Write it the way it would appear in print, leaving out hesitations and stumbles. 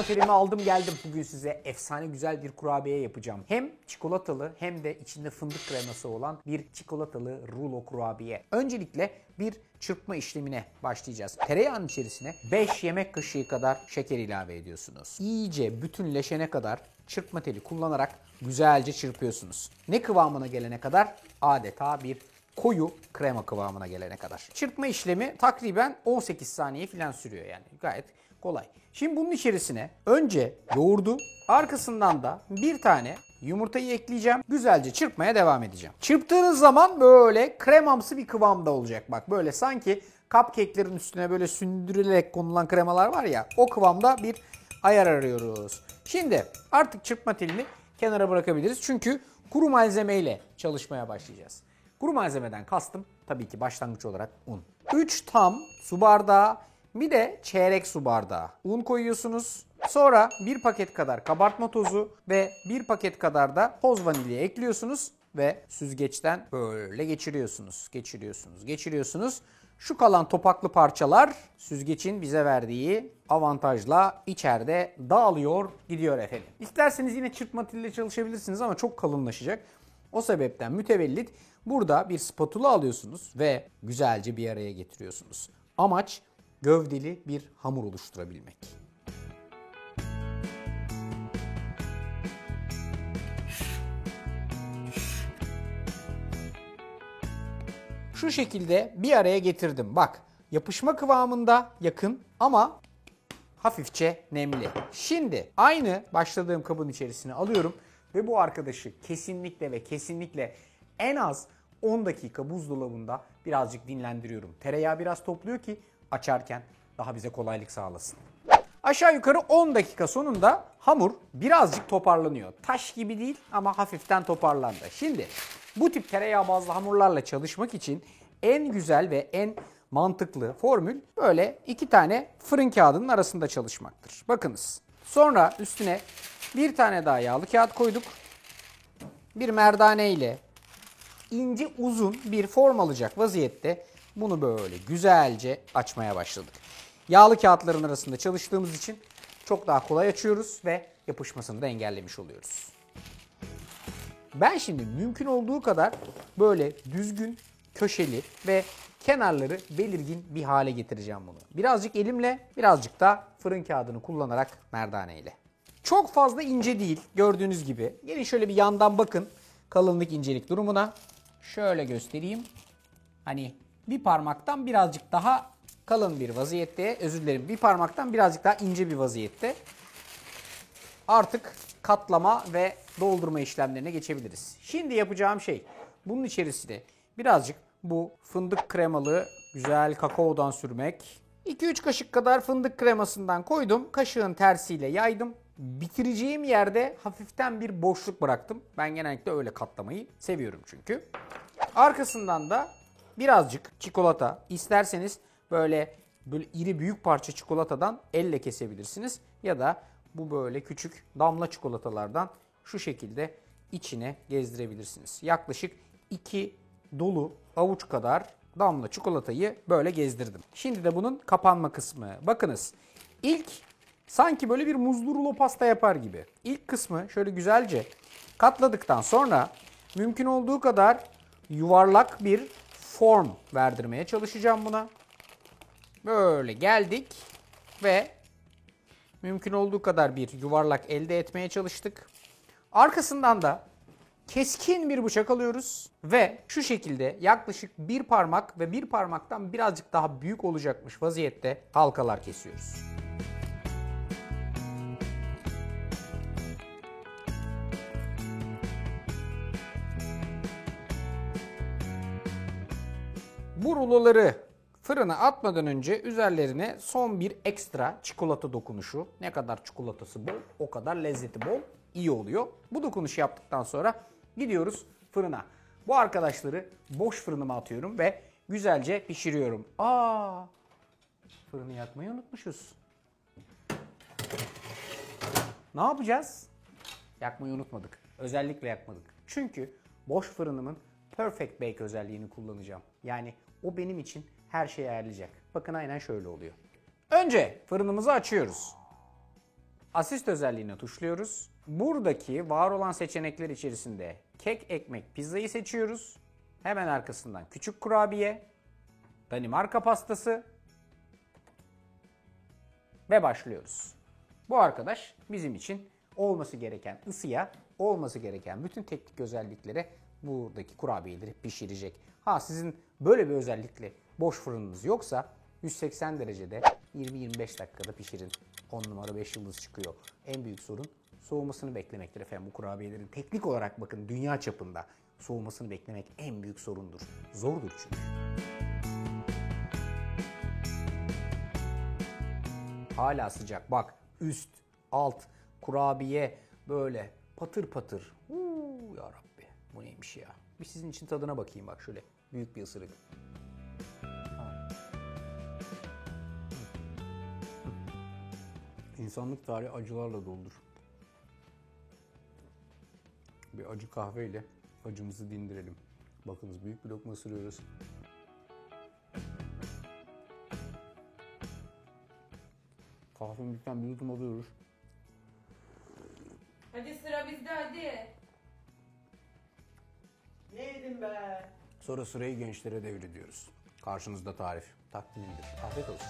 Çırpma telimi aldım geldim. Bugün size efsane güzel bir kurabiye yapacağım. Hem çikolatalı hem de içinde fındık kreması olan bir çikolatalı rulo kurabiye. Öncelikle bir çırpma işlemine başlayacağız. Tereyağının içerisine 5 yemek kaşığı kadar şeker ilave ediyorsunuz. İyice bütünleşene kadar çırpma teli kullanarak güzelce çırpıyorsunuz. Ne kıvamına gelene kadar? Adeta bir koyu krema kıvamına gelene kadar. Çırpma işlemi takriben 18 saniye falan sürüyor yani. Gayet kolay. Şimdi bunun içerisine önce yoğurdu, arkasından da bir tane yumurtayı ekleyeceğim. Güzelce çırpmaya devam edeceğim. Çırptığınız zaman böyle kremamsı bir kıvamda olacak. Bak böyle sanki cupcake'lerin üstüne böyle sündürülerek konulan kremalar var ya, o kıvamda bir ayar arıyoruz. Şimdi artık çırpma telini kenara bırakabiliriz. Çünkü kuru malzemeyle çalışmaya başlayacağız. Kuru malzemeden kastım tabii ki başlangıç olarak un. 3 tam su bardağı, bir de çeyrek su bardağı un koyuyorsunuz. Sonra 1 paket kadar kabartma tozu ve 1 paket kadar da toz vanilya ekliyorsunuz ve süzgeçten böyle geçiriyorsunuz. Şu kalan topaklı parçalar süzgecin bize verdiği avantajla içeride dağılıyor gidiyor efendim. İsterseniz yine çırpma teliyle çalışabilirsiniz ama çok kalınlaşacak. O sebepten mütevellit burada bir spatula alıyorsunuz ve güzelce bir araya getiriyorsunuz. Amaç gövdeli bir hamur oluşturabilmek. Şu şekilde bir araya getirdim. Bak, yapışma kıvamında yakın ama hafifçe nemli. Şimdi aynı başladığım kabın içerisine alıyorum ve bu arkadaşı kesinlikle ve kesinlikle en az 10 dakika buzdolabında birazcık dinlendiriyorum. Tereyağı biraz topluyor ki açarken daha bize kolaylık sağlasın. Aşağı yukarı 10 dakika sonunda hamur birazcık toparlanıyor. Taş gibi değil ama hafiften toparlandı. Şimdi bu tip tereyağı bazlı hamurlarla çalışmak için en güzel ve en mantıklı formül böyle 2 tane fırın kağıdının arasında çalışmaktır. Bakınız. Sonra üstüne bir tane daha yağlı kağıt koyduk. Bir merdane ile ince uzun bir form alacak vaziyette bunu böyle güzelce açmaya başladık. Yağlı kağıtların arasında çalıştığımız için çok daha kolay açıyoruz ve yapışmasını da engellemiş oluyoruz. Ben şimdi mümkün olduğu kadar böyle düzgün, köşeli ve kenarları belirgin bir hale getireceğim bunu. Birazcık elimle, birazcık da fırın kağıdını kullanarak merdane ile. Çok fazla ince değil gördüğünüz gibi. Gelin şöyle bir yandan bakın kalınlık incelik durumuna. Şöyle göstereyim. Hani bir parmaktan birazcık daha kalın bir vaziyette, bir parmaktan birazcık daha ince bir vaziyette. Artık katlama ve doldurma işlemlerine geçebiliriz. Şimdi yapacağım şey bunun içerisine birazcık bu fındık kremalı güzel kakaodan sürmek. 2-3 kaşık kadar fındık kremasından koydum. Kaşığın tersiyle yaydım. Bitireceğim yerde hafiften bir boşluk bıraktım. Ben genellikle öyle katlamayı seviyorum çünkü. Arkasından da birazcık çikolata, isterseniz böyle iri büyük parça çikolatadan elle kesebilirsiniz. Ya da bu böyle küçük damla çikolatalardan şu şekilde içine gezdirebilirsiniz. Yaklaşık 2 dolu avuç kadar damla çikolatayı böyle gezdirdim. Şimdi de bunun kapanma kısmı. Bakınız ilk sanki böyle bir muzlu rulo pasta yapar gibi. İlk kısmı şöyle güzelce katladıktan sonra mümkün olduğu kadar yuvarlak bir form verdirmeye çalışacağım buna. Böyle geldik ve mümkün olduğu kadar bir yuvarlak elde etmeye çalıştık. Arkasından da keskin bir bıçak alıyoruz ve şu şekilde yaklaşık bir parmak ve bir parmaktan birazcık daha büyük olacakmış vaziyette halkalar kesiyoruz. Bu ruloları fırına atmadan önce üzerlerine son bir ekstra çikolata dokunuşu. Ne kadar çikolatası bol, o kadar lezzeti bol, iyi oluyor. Bu dokunuşu yaptıktan sonra gidiyoruz fırına. Bu arkadaşları boş fırınıma atıyorum ve güzelce pişiriyorum. Fırını yakmayı unutmuşuz. Ne yapacağız? Yakmayı unutmadık. Özellikle yakmadık. Çünkü boş fırınımın Perfect Bake özelliğini kullanacağım. Yani o benim için her şeyi ayarlayacak. Bakın aynen şöyle oluyor. Önce fırınımızı açıyoruz. Asist özelliğine tuşluyoruz. Buradaki var olan seçenekler içerisinde kek, ekmek, pizzayı seçiyoruz. Hemen arkasından küçük kurabiye, Danimarka pastası ve başlıyoruz. Bu arkadaş bizim için olması gereken ısıya, olması gereken bütün teknik özelliklere buradaki kurabiyeleri pişirecek. Ha, sizin böyle bir özellikle boş fırınınız yoksa 180 derecede 20-25 dakikada pişirin. 10 numara 5 yıldız çıkıyor. En büyük sorun soğumasını beklemektir efendim. Bu kurabiyelerin teknik olarak bakın dünya çapında soğumasını beklemek en büyük sorundur. Zordur çünkü. Hala sıcak. Bak, üst, alt, kurabiye böyle patır patır. Ya Rabbi, bu neymiş ya? Bir sizin için tadına bakayım bak şöyle. Büyük bir ısırık. İnsanlık tarihi acılarla doludur. Bir acı kahveyle acımızı dindirelim. Bakınız, büyük bir lokma ısırıyoruz. Kahvemizden bir yudum alıyoruz. Hadi sıra bizde hadi. Ne yedim be? Sonra sırayı gençlere devrediyoruz. Karşınızda tarif. Takdimindir. Afiyet olsun.